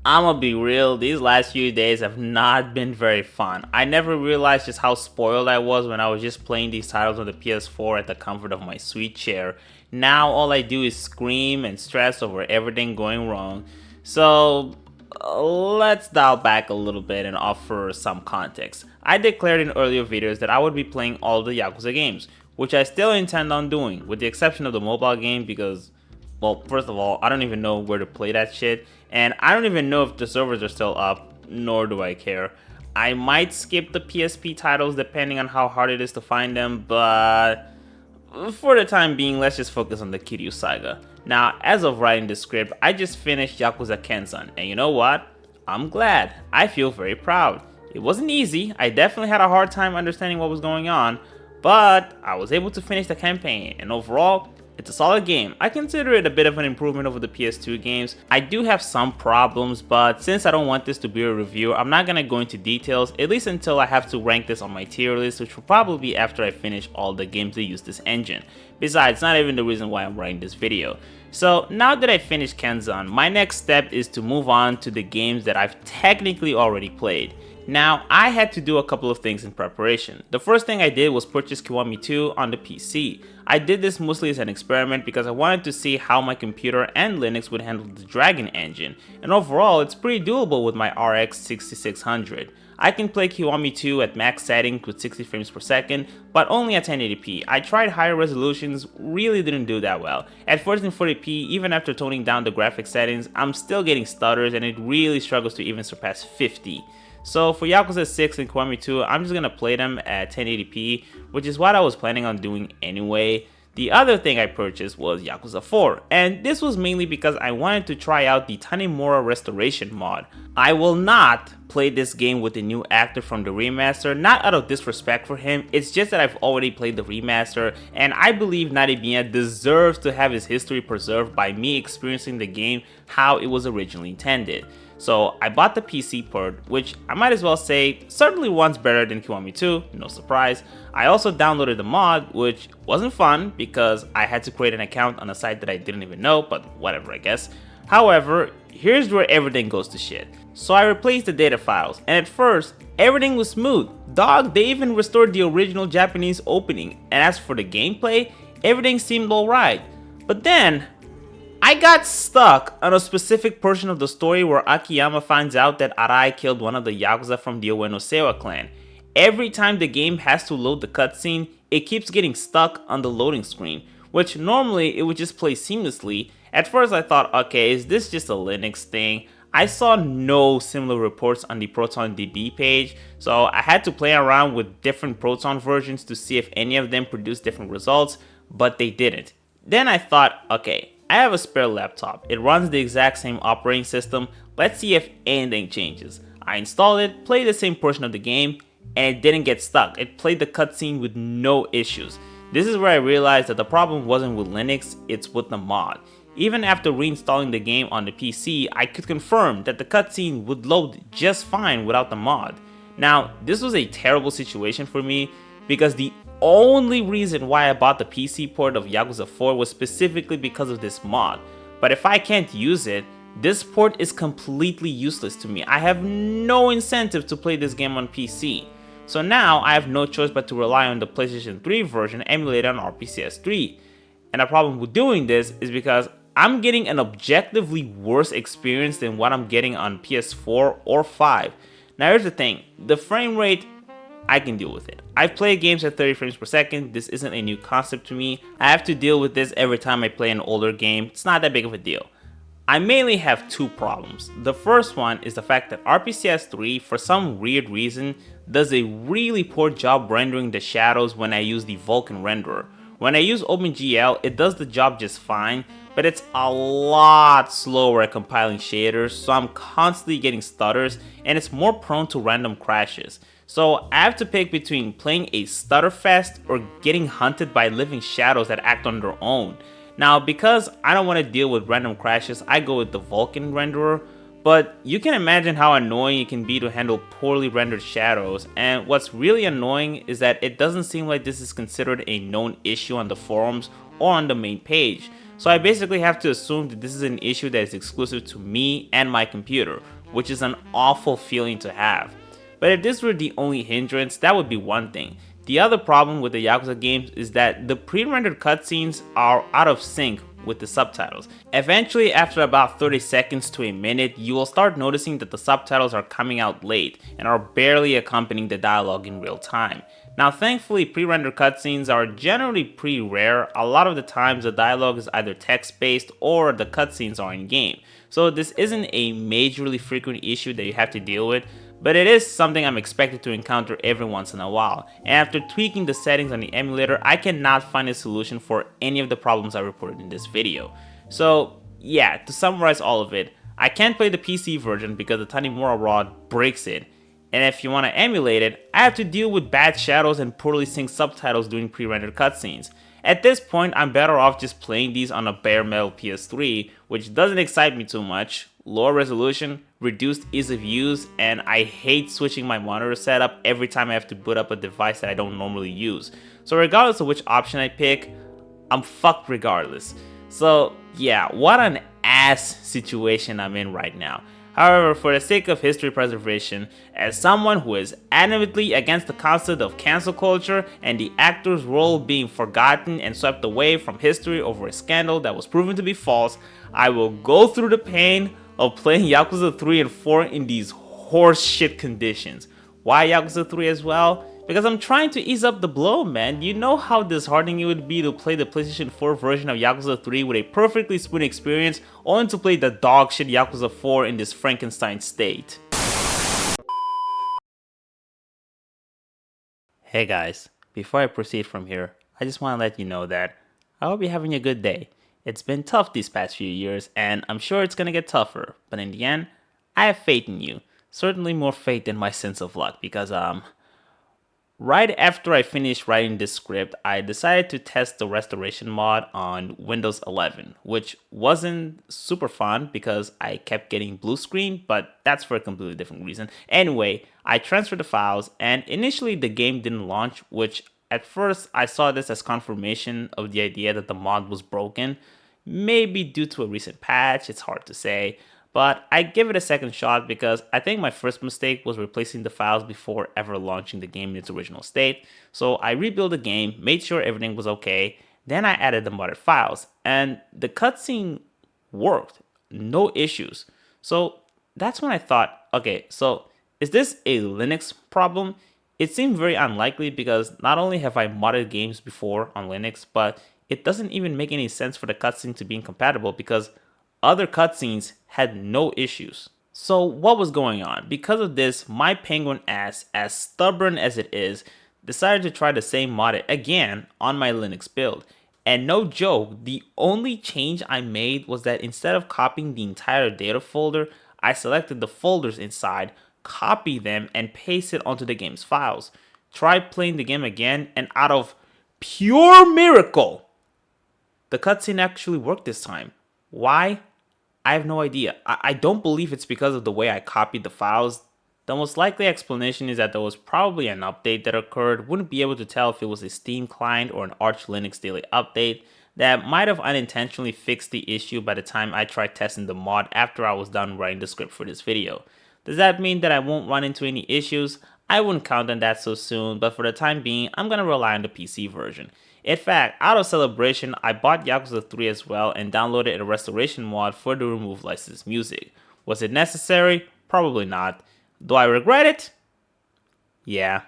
I'ma be real, these last few days have not been very fun. I never realized just how spoiled I was when I was just playing these titles on the PS4 at the comfort of my sweet chair. Now all I do is scream and stress over everything going wrong. So let's dial back a little bit and offer some context. I declared in earlier videos that I would be playing all the Yakuza games, which I still intend on doing, with the exception of the mobile game because, well, first of all, I don't even know where to play that shit, and I don't even know if the servers are still up, nor do I care. I might skip the PSP titles depending on how hard it is to find them, but for the time being, let's just focus on the Kiryu saga. Now, as of writing this script, I just finished Yakuza Kenzan, and you know what? I'm glad. I feel very proud. It wasn't easy, I definitely had a hard time understanding what was going on, but I was able to finish the campaign, and overall, it's a solid game. I consider it a bit of an improvement over the PS2 games. I do have some problems, but since I don't want this to be a review, I'm not gonna go into details, at least until I have to rank this on my tier list, which will probably be after I finish all the games that use this engine. Besides, not even the reason why I'm writing this video. So now that I finished Kenzan, my next step is to move on to the games that I've technically already played. Now, I had to do a couple of things in preparation. The first thing I did was purchase Kiwami 2 on the PC. I did this mostly as an experiment because I wanted to see how my computer and Linux would handle the Dragon engine, and overall it's pretty doable with my RX 6600. I can play Kiwami 2 at max settings with 60 frames per second, but only at 1080p. I tried higher resolutions, really didn't do that well. At 1440p, even after toning down the graphics settings, I'm still getting stutters and it really struggles to even surpass 50. So for Yakuza 6 and Kiwami 2, I'm just gonna play them at 1080p, which is what I was planning on doing anyway. The other thing I purchased was Yakuza 4, and this was mainly because I wanted to try out the Tanemura Restoration mod. I will not play this game with the new actor from the remaster, not out of disrespect for him, it's just that I've already played the remaster, and I believe Narimiya deserves to have his history preserved by me experiencing the game how it was originally intended. So I bought the PC port, which I might as well say certainly runs better than Kiwami 2, no surprise. I also downloaded the mod, which wasn't fun because I had to create an account on a site that I didn't even know, but whatever I guess. However, here's where everything goes to shit. So I replaced the data files, and at first, everything was smooth. Dog, they even restored the original Japanese opening, and as for the gameplay, everything seemed alright. But then, I got stuck on a specific portion of the story where Akiyama finds out that Arai killed one of the Yakuza from the Ueno Seiwa clan. Every time the game has to load the cutscene, it keeps getting stuck on the loading screen, which normally it would just play seamlessly. At first I thought, okay, is this just a Linux thing? I saw no similar reports on the ProtonDB page, so I had to play around with different Proton versions to see if any of them produced different results, but they didn't. Then I thought, okay, I have a spare laptop, it runs the exact same operating system, let's see if anything changes. I installed it, played the same portion of the game, and it didn't get stuck. It played the cutscene with no issues. This is where I realized that the problem wasn't with Linux, it's with the mod. Even after reinstalling the game on the PC, I could confirm that the cutscene would load just fine without the mod. Now, this was a terrible situation for me because the only reason why I bought the PC port of Yakuza 4 was specifically because of this mod. But if I can't use it, this port is completely useless to me. I have no incentive to play this game on PC. So now I have no choice but to rely on the PlayStation 3 version emulated on RPCS 3. And the problem with doing this is because I'm getting an objectively worse experience than what I'm getting on PS4 or 5. Now here's the thing, the frame rate, I can deal with it. I've played games at 30 frames per second, this isn't a new concept to me. I have to deal with this every time I play an older game, it's not that big of a deal. I mainly have two problems. The first one is the fact that RPCS 3, for some weird reason, does a really poor job rendering the shadows when I use the Vulkan renderer. When I use OpenGL, it does the job just fine, but it's a lot slower at compiling shaders, so I'm constantly getting stutters, and it's more prone to random crashes. So I have to pick between playing a stutterfest or getting hunted by living shadows that act on their own. Now, because I don't want to deal with random crashes, I go with the Vulkan renderer, but you can imagine how annoying it can be to handle poorly rendered shadows, and what's really annoying is that it doesn't seem like this is considered a known issue on the forums or on the main page. So I basically have to assume that this is an issue that is exclusive to me and my computer, which is an awful feeling to have. But if this were the only hindrance, that would be one thing. The other problem with the Yakuza games is that the pre-rendered cutscenes are out of sync with the subtitles. Eventually, after about 30 seconds to a minute, you will start noticing that the subtitles are coming out late and are barely accompanying the dialogue in real time. Now thankfully, pre-rendered cutscenes are generally pretty rare. A lot of the times the dialogue is either text-based or the cutscenes are in-game. So this isn't a majorly frequent issue that you have to deal with, but it is something I'm expected to encounter every once in a while, and after tweaking the settings on the emulator, I cannot find a solution for any of the problems I reported in this video. So yeah, to summarize all of it, I can't play the PC version because the Tanimura rod breaks it, and if you want to emulate it, I have to deal with bad shadows and poorly synced subtitles during pre-rendered cutscenes. At this point, I'm better off just playing these on a bare metal PS3, which doesn't excite me too much, lower resolution, reduced ease of use, and I hate switching my monitor setup every time I have to boot up a device that I don't normally use. So regardless of which option I pick, I'm fucked regardless. So yeah, what an ass situation I'm in right now. However, for the sake of history preservation, as someone who is adamantly against the concept of cancel culture and the actor's role being forgotten and swept away from history over a scandal that was proven to be false, I will go through the pain of playing Yakuza 3 and 4 in these horse shit conditions. Why Yakuza 3 as well? Because I'm trying to ease up the blow, man. You know how disheartening it would be to play the PlayStation 4 version of Yakuza 3 with a perfectly smooth experience, only to play the dog shit Yakuza 4 in this Frankenstein state. Hey guys, before I proceed from here, I just want to let you know that I hope you're having a good day. It's been tough these past few years, and I'm sure it's gonna get tougher, but in the end, I have faith in you. Certainly more faith than my sense of luck, because right after I finished writing this script, I decided to test the restoration mod on Windows 11, which wasn't super fun because I kept getting blue screen, but that's for a completely different reason. Anyway, I transferred the files, and initially the game didn't launch, which at first I saw this as confirmation of the idea that the mod was broken. Maybe due to a recent patch, it's hard to say. But I give it a second shot because I think my first mistake was replacing the files before ever launching the game in its original state. So I rebuilt the game, made sure everything was okay, then I added the modded files, and the cutscene worked, no issues. So that's when I thought, okay, so is this a Linux problem? It seemed very unlikely because not only have I modded games before on Linux, but it doesn't even make any sense for the cutscene to be incompatible because other cutscenes had no issues. So what was going on? Because of this, my penguin ass, as stubborn as it is, decided to try the same mod again on my Linux build. And no joke, the only change I made was that instead of copying the entire data folder, I selected the folders inside, copied them, and pasted it onto the game's files. Tried playing the game again, and out of pure miracle, the cutscene actually worked this time. Why? I have no idea. I don't believe it's because of the way I copied the files. The most likely explanation is that there was probably an update that occurred. Wouldn't be able to tell if it was a Steam client or an Arch Linux daily update that might have unintentionally fixed the issue by the time I tried testing the mod after I was done writing the script for this video. Does that mean that I won't run into any issues? I wouldn't count on that so soon, but for the time being, I'm gonna rely on the PC version. In fact, out of celebration, I bought Yakuza 3 as well and downloaded a restoration mod for the remove licensed music. Was it necessary? Probably not. Do I regret it? Yeah.